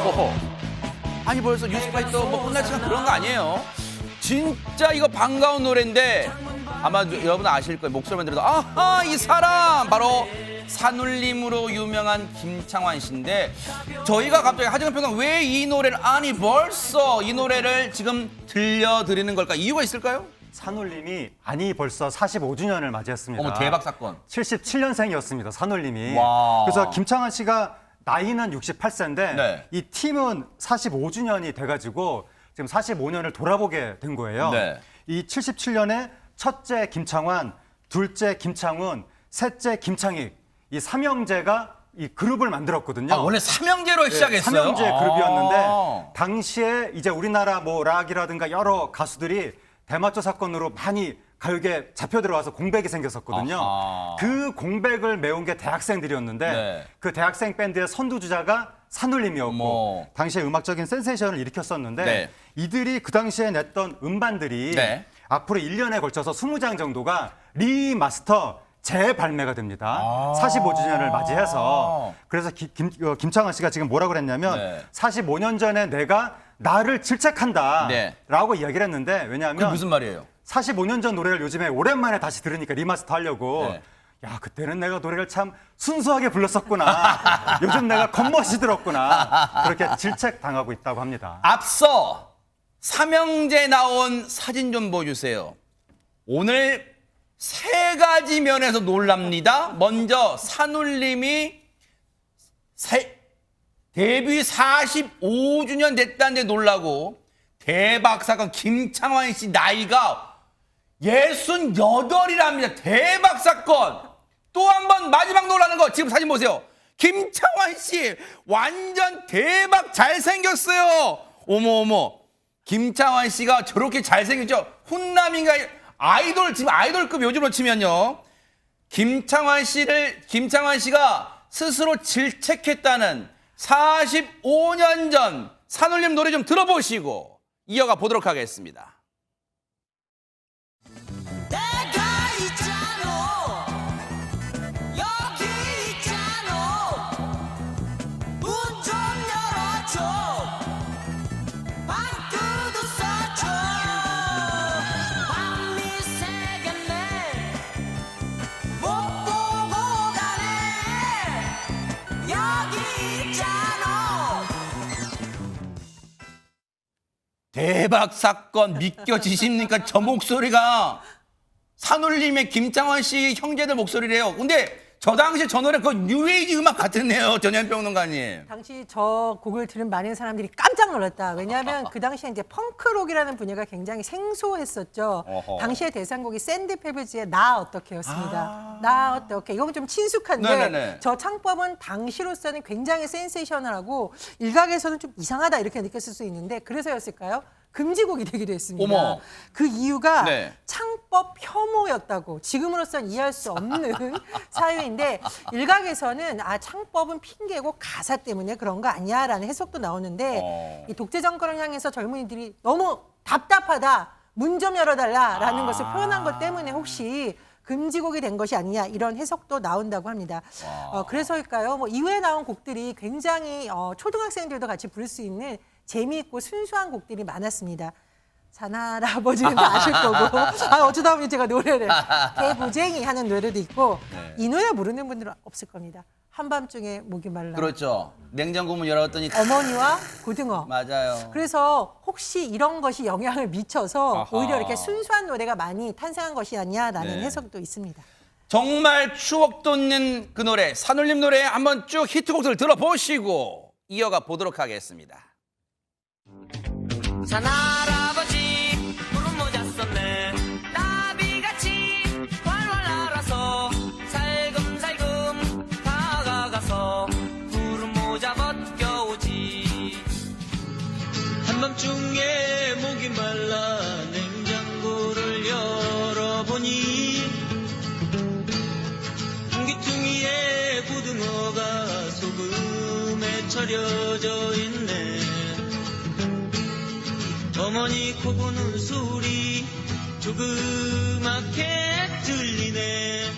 어허. 아니 벌써 뉴스파이터 뭐 끝날 시간 그런 거 아니에요. 진짜 이거 반가운 노래인데 아마 여러분 아실 거예요. 목소리만 들어도 아하 이 사람 바로 산울림으로 유명한 김창완 씨인데 저희가 갑자기 하정우 평론 왜 이 노래를 아니 벌써 이 노래를 지금 들려드리는 걸까? 이유가 있을까요? 산울림이 아니 벌써 45주년을 맞이했습니다. 어머 대박 사건. 77년생이었습니다. 산울림이. 와. 그래서 김창완 씨가 나이는 68세인데 네. 이 팀은 45주년이 돼가지고 지금 45년을 돌아보게 된 거예요. 네. 이 77년에 첫째 김창완, 둘째 김창훈, 셋째 김창익 이 삼형제가 이 그룹을 만들었거든요. 아, 원래 삼형제로 시작했어요? 삼형제 그룹이었는데 아. 당시에 이제 우리나라 뭐 락이라든가 여러 가수들이 대마초 사건으로 많이 가요계에 잡혀 들어와서 공백이 생겼었거든요. 아하. 그 공백을 메운 게 대학생들이었는데 네. 그 대학생 밴드의 선두주자가 산울림이었고 어머. 당시에 음악적인 센세이션을 일으켰었는데 네. 이들이 그 당시에 냈던 음반들이 네. 앞으로 1년에 걸쳐서 20장 정도가 리마스터 재발매가 됩니다. 아. 45주년을 맞이해서. 그래서 김창완 씨가 지금 뭐라고 그랬냐면 네. 45년 전에 내가 나를 질책한다 네. 라고 이야기를 했는데 그게 왜냐하면 무슨 말이에요? 45년 전 노래를 요즘에 오랜만에 다시 들으니까 리마스터 하려고 네. 야 그때는 내가 노래를 참 순수하게 불렀었구나. 요즘 내가 겉멋이 들었구나. 그렇게 질책당하고 있다고 합니다. 앞서 삼형제 나온 사진 좀 보여주세요. 오늘 세 가지 면에서 놀랍니다. 먼저 산울림이 데뷔 45주년 됐다는데 놀라고 대박 사건 김창완 씨 나이가 68이랍니다. 대박 사건. 또 한 번 마지막 놀라는 거 지금 사진 보세요. 김창완 씨 완전 대박 잘생겼어요. 어머 어머. 김창완 씨가 저렇게 잘생겼죠. 훈남인가 아이돌 지금 아이돌급 요즘으로 치면요. 김창완 씨가 스스로 질책했다는 45년 전 산울림 노래 좀 들어보시고 이어가 보도록 하겠습니다. 내가 있잖아 여기 있잖아 문 좀 열어줘 방구도 써줘 밤이 새겠네 못 보고 가네 여기 있잖아 대박 사건 믿겨지십니까? 저 목소리가 산울림의 김창완 씨 형제들 목소리래요. 근데 저 당시 저 노래 그 뉴에이지 음악 같았네요. 전현평론가님. 당시 저 곡을 들은 많은 사람들이 깜짝 놀랐다. 왜냐하면 그 당시에 이제 펑크록이라는 분야가 굉장히 생소했었죠. 어허. 당시의 대상곡이 샌드 페브즈의 나 어떻게였습니다. 나 어떻게. 이건 좀 친숙한데 네네네. 저 창법은 당시로서는 굉장히 센세이셔널하고 일각에서는 좀 이상하다 이렇게 느꼈을 수 있는데 그래서였을까요? 금지곡이 되기도 했습니다. 어머. 그 이유가 네. 창법 혐오였다고 지금으로선 이해할 수 없는 사유인데 일각에서는 아 창법은 핑계고 가사 때문에 그런 거 아니야라는 해석도 나오는데 이 독재 정권을 향해서 젊은이들이 너무 답답하다 문 좀 열어달라라는 것을 표현한 것 때문에 혹시 금지곡이 된 것이 아니냐 이런 해석도 나온다고 합니다. 그래서일까요? 뭐 이후에 나온 곡들이 굉장히 초등학생들도 같이 부를 수 있는 재미있고 순수한 곡들이 많았습니다. 사나라 아버지는 다 아실 거고 어쩌다 보니 제가 노래를 개구쟁이 하는 노래도 있고 네. 이 노래 모르는 분들은 없을 겁니다. 한밤중에 목이 말라 그렇죠. 냉장고 문 열었더니 어머니와 고등어 맞아요. 그래서 혹시 이런 것이 영향을 미쳐서 아하. 오히려 이렇게 순수한 노래가 많이 탄생한 것이 아니냐라는 네. 해석도 있습니다. 정말 추억 돋는 그 노래 산울림 노래 한번 쭉 히트곡들 들어보시고 이어가 보도록 하겠습니다. 산할아버지 푸른 모자 썼네 나비같이 활활 날아서 살금살금 다가가서 푸른 모자 벗겨오지 한밤중에 목이 말라 냉장고를 열어보니 한기퉁이에 고등어가 소금에 절여져 있네 어머니 코 고는 소리 조그맣게 들리네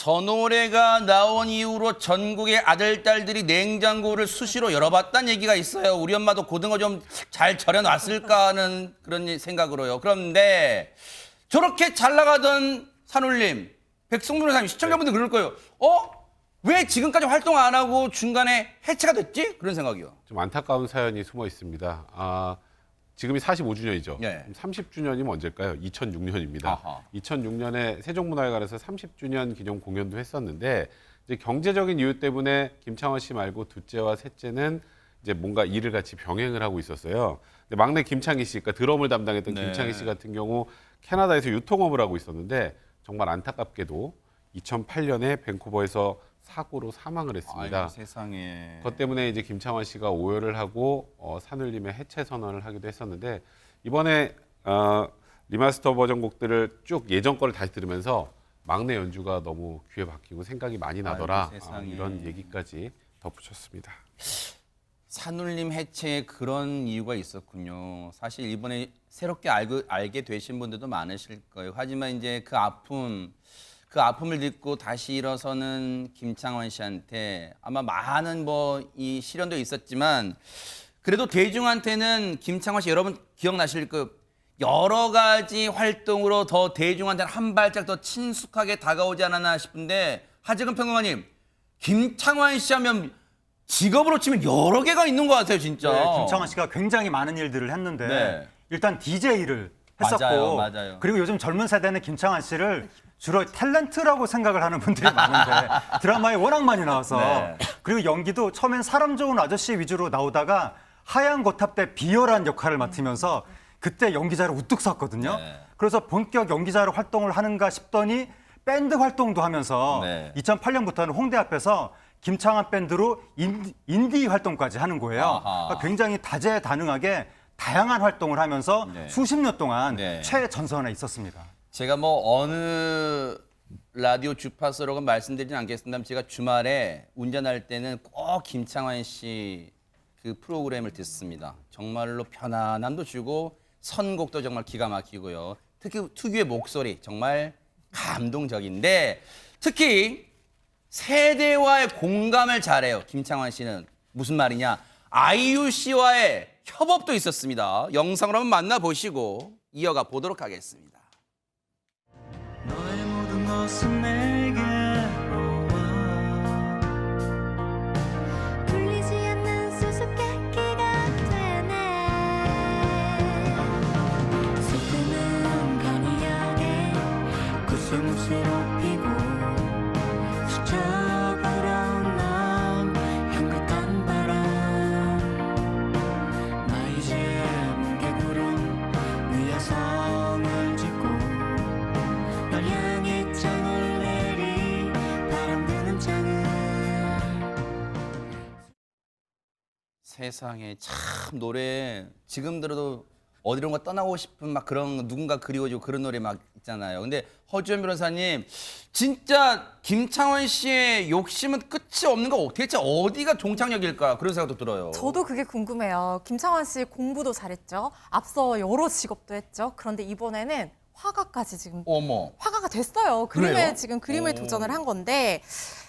저 노래가 나온 이후로 전국의 아들, 딸들이 냉장고를 수시로 열어봤다는 얘기가 있어요. 우리 엄마도 고등어 좀 잘 절여놨을까 하는 그런 생각으로요. 그런데 저렇게 잘 나가던 산울림, 백성문 회사님, 시청자분들 그럴 거예요. 왜 지금까지 활동 안 하고 중간에 해체가 됐지? 그런 생각이요. 좀 안타까운 사연이 숨어 있습니다. 지금이 45주년이죠. 예. 30주년이면 언제일까요? 2006년입니다. 아하. 2006년에 세종문화회관에서 30주년 기념 공연도 했었는데 이제 경제적인 이유 때문에 김창완 씨 말고 둘째와 셋째는 이제 뭔가 일을 같이 병행을 하고 있었어요. 근데 막내 김창희 씨, 그러니까 드럼을 담당했던 네. 김창희 씨 같은 경우 캐나다에서 유통업을 하고 있었는데 정말 안타깝게도 2008년에 밴쿠버에서 사고로 사망을 했습니다. 아이고, 세상에. 그것 때문에 이제 김창완 씨가 오열을 하고 산울림의 해체 선언을 하기도 했었는데 이번에 리마스터 버전 곡들을 쭉 예전 거를 다시 들으면서 막내 연주가 너무 귀에 박히고 생각이 많이 나더라. 아이고, 세상에. 이런 얘기까지 덧붙였습니다. 산울림 해체에 그런 이유가 있었군요. 사실 이번에 새롭게 알게 되신 분들도 많으실 거예요. 하지만 이제 그 아픔을 딛고 다시 일어서는 김창완 씨한테 아마 많은 이 시련도 있었지만 그래도 대중한테는 김창완 씨 여러분 기억나실 거예요. 여러 가지 활동으로 더 대중한테는 한 발짝 더 친숙하게 다가오지 않았나 싶은데 하재근 평론가님, 김창완 씨 하면 직업으로 치면 여러 개가 있는 것 같아요, 진짜. 네, 김창완 씨가 굉장히 많은 일들을 했는데 네. 일단 DJ를 했었고 맞아요. 그리고 요즘 젊은 세대는 김창완 씨를 주로 탤런트라고 생각을 하는 분들이 많은데 드라마에 워낙 많이 나와서 네. 그리고 연기도 처음엔 사람 좋은 아저씨 위주로 나오다가 하얀 거탑 때 비열한 역할을 맡으면서 그때 연기자를 우뚝 섰거든요. 네. 그래서 본격 연기자로 활동을 하는가 싶더니 밴드 활동도 하면서 네. 2008년부터는 홍대 앞에서 김창완 밴드로 인디 활동까지 하는 거예요. 아하. 그러니까 굉장히 다재다능하게 다양한 활동을 하면서 네. 수십 년 동안 네. 최전선에 있었습니다. 제가 어느 라디오 주파수라고 말씀드리진 않겠습니다만 제가 주말에 운전할 때는 꼭 김창완 씨 그 프로그램을 듣습니다. 정말로 편안함도 주고 선곡도 정말 기가 막히고요. 특히 특유의 목소리 정말 감동적인데 특히 세대와의 공감을 잘해요. 김창완 씨는 무슨 말이냐? 아이유 씨와의 협업도 있었습니다. 영상으로 한번 만나보시고 이어가 보도록 하겠습니다. 너의 모든 것은 내게로 와 풀리지 않는 수수께끼가 되네 쏟아내는 간이하게 코스모스로 피고 스쳐버려온 남 향긋한 바람 나 이제 뭉게구름 위에 성을 짓고 널 향해 장을 내리 바람 드는 장을 세상에 참 노래 지금 들어도 어디론가 떠나고 싶은 막 그런 누군가 그리워지고 그런 노래 막 있잖아요. 근데 허주연 변호사님 진짜 김창완 씨의 욕심은 끝이 없는 거 대체 어디가 종착역일까 그런 생각도 들어요. 저도 그게 궁금해요. 김창완 씨 공부도 잘했죠. 앞서 여러 직업도 했죠. 그런데 이번에는 화가까지 지금 어머. 화가가 됐어요. 그림에 그래요? 지금 그림을 오. 도전을 한 건데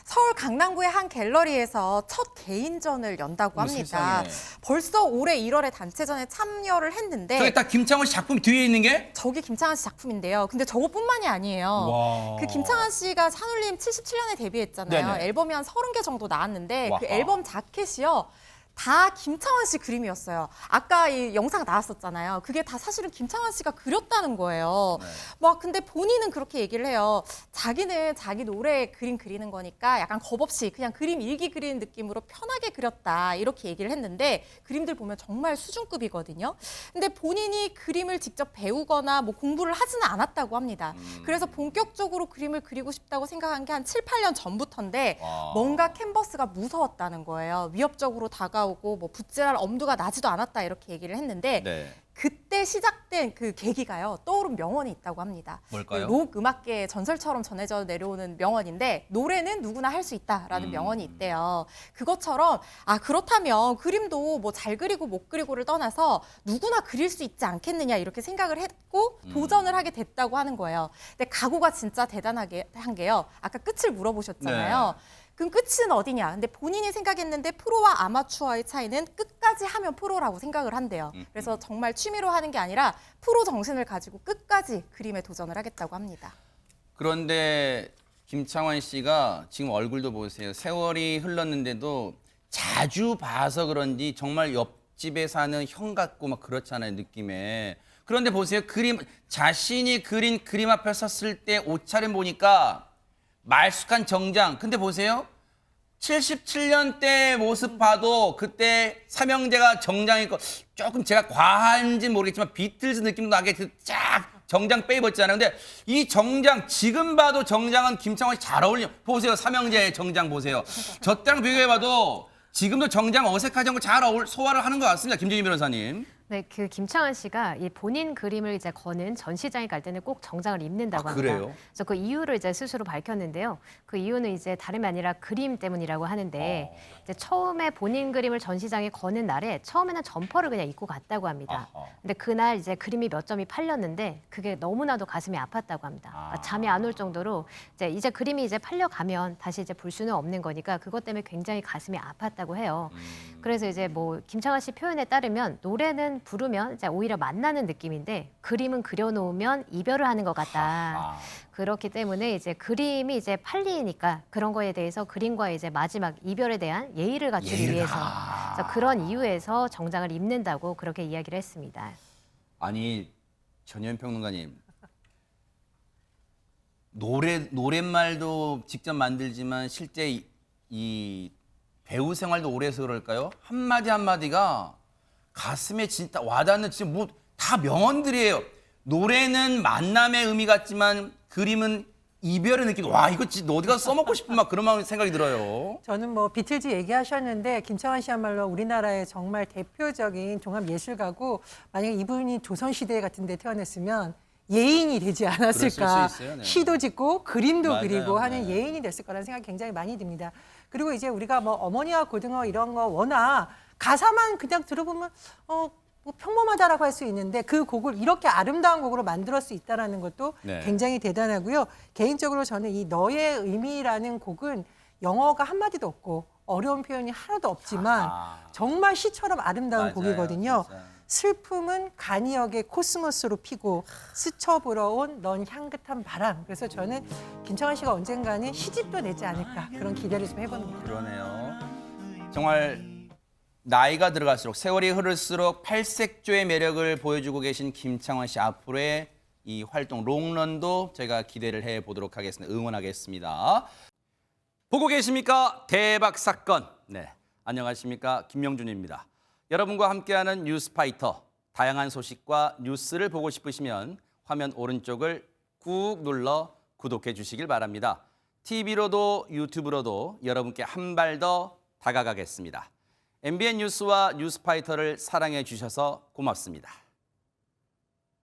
서울 강남구의 한 갤러리에서 첫 개인전을 연다고 어머, 합니다. 세상에. 벌써 올해 1월에 단체전에 참여를 했는데 저기 딱 김창완 씨 작품 뒤에 있는 게 저게 김창완 씨 작품인데요. 근데 저것뿐만이 아니에요. 와. 그 김창완 씨가 산울림 77년에 데뷔했잖아요. 네네. 앨범이 한 30개 정도 나왔는데 와하. 그 앨범 자켓이요. 다 김창완 씨 그림이었어요. 아까 이 영상 나왔었잖아요. 그게 다 사실은 김창완 씨가 그렸다는 거예요. 네. 막 근데 본인은 그렇게 얘기를 해요. 자기는 자기 노래 그림 그리는 거니까 약간 겁 없이 그냥 그림 일기 그리는 느낌으로 편하게 그렸다. 이렇게 얘기를 했는데 그림들 보면 정말 수준급이거든요. 근데 본인이 그림을 직접 배우거나 뭐 공부를 하지는 않았다고 합니다. 그래서 본격적으로 그림을 그리고 싶다고 생각한 게 한 7, 8년 전부터인데 와. 뭔가 캔버스가 무서웠다는 거예요. 위협적으로 다가오고 뭐 붓질할 엄두가 나지도 않았다 이렇게 얘기를 했는데 네. 그때 시작된 그 계기가요. 떠오른 명언이 있다고 합니다. 뭘까요? 그 록 음악계의 전설처럼 전해져 내려오는 명언인데 노래는 누구나 할 수 있다라는 명언이 있대요. 그것처럼 그렇다면 그림도 뭐 잘 그리고 못 그리고를 떠나서 누구나 그릴 수 있지 않겠느냐 이렇게 생각을 했고 도전을 하게 됐다고 하는 거예요. 근데 각오가 진짜 대단하게 한 게요. 아까 끝을 물어보셨잖아요. 그럼 끝은 어디냐? 근데 본인이 생각했는데 프로와 아마추어의 차이는 끝까지 하면 프로라고 생각을 한대요. 그래서 정말 취미로 하는 게 아니라 프로 정신을 가지고 끝까지 그림에 도전을 하겠다고 합니다. 그런데 김창완 씨가 지금 얼굴도 보세요. 세월이 흘렀는데도 자주 봐서 그런지 정말 옆집에 사는 형 같고 막 그렇잖아요, 느낌에. 그런데 보세요. 자신이 그린 그림 앞에 섰을 때 옷차림 보니까 말쑥한 정장. 근데 보세요. 77년 때 모습 봐도 그때 삼형제가 정장 입고 조금 제가 과한지는 모르겠지만 비틀즈 느낌도 나게 쫙 정장 빼 입었잖아요. 근데 이 정장 지금 봐도 정장은 김창완 씨 잘 어울려. 보세요. 삼형제의 정장 보세요. 저 때랑 비교해봐도 지금도 정장 어색하지 않고 잘 소화를 하는 것 같습니다. 김준희 변호사님. 네, 그 김창완 씨가 이 본인 그림을 이제 거는 전시장에 갈 때는 꼭 정장을 입는다고 합니다. 그래요? 그래서 그 이유를 이제 스스로 밝혔는데요. 그 이유는 이제 다름이 아니라 그림 때문이라고 하는데 이제 처음에 본인 그림을 전시장에 거는 날에 처음에는 점퍼를 그냥 입고 갔다고 합니다. 근데 그날 이제 그림이 몇 점이 팔렸는데 그게 너무나도 가슴이 아팠다고 합니다. 잠이 안 올 정도로 이제 그림이 이제 팔려가면 다시 이제 볼 수는 없는 거니까 그것 때문에 굉장히 가슴이 아팠다고 해요. 그래서 이제 뭐 김창완 씨 표현에 따르면 노래는 부르면 이제 오히려 만나는 느낌인데 그림은 그려놓으면 이별을 하는 것 같다. 그렇기 때문에 이제 그림이 이제 팔리니까 그런 거에 대해서 그림과의 이제 마지막 이별에 대한 예의를 갖추기 위해서 그래서 그런 이유에서 정장을 입는다고 그렇게 이야기를 했습니다. 아니 전현 평론가님 노랫말도 직접 만들지만 실제 이 배우 생활도 오래 해서 그럴까요? 한마디 한마디가 가슴에 진짜 와닿는 진짜 뭐 다 명언들이에요. 노래는 만남의 의미 같지만 그림은 이별의 느낌. 와 이거 진짜 어디가 써먹고 싶은 막 그런 생각이 들어요. 저는 뭐 비틀즈 얘기하셨는데 김창완 씨야말로 우리나라의 정말 대표적인 종합 예술가고 만약에 이분이 조선시대 같은 데 태어났으면 예인이 되지 않았을까. 그랬을 수 있어요, 네. 시도 짓고 그림도 맞아요. 그리고 하는 네. 예인이 됐을 거라는 생각이 굉장히 많이 듭니다. 그리고 이제 우리가 뭐 어머니와 고등어 이런 거 워낙 가사만 그냥 들어보면 뭐 평범하다라고 할 수 있는데 그 곡을 이렇게 아름다운 곡으로 만들 수 있다는 것도 네. 굉장히 대단하고요. 개인적으로 저는 이 너의 의미라는 곡은 영어가 한마디도 없고 어려운 표현이 하나도 없지만 정말 시처럼 아름다운 맞아요, 곡이거든요. 진짜. 슬픔은 간이역의 코스모스로 피고 스쳐 불어온 넌 향긋한 바람. 그래서 저는 김창완 씨가 언젠가는 시집도 내지 않을까 그런 기대를 좀 해봅니다. 그러네요. 정말 나이가 들어갈수록 세월이 흐를수록 팔색조의 매력을 보여주고 계신 김창완 씨 앞으로의 이 활동 롱런도 제가 기대를 해보도록 하겠습니다. 응원하겠습니다. 보고 계십니까? 대박 사건. 네, 안녕하십니까? 김명준입니다. 여러분과 함께하는 뉴스파이터. 다양한 소식과 뉴스를 보고 싶으시면 화면 오른쪽을 꾹 눌러 구독해 주시길 바랍니다. TV로도 유튜브로도 여러분께 한 발 더 다가가겠습니다. MBN 뉴스와 뉴스파이터를 사랑해 주셔서 고맙습니다.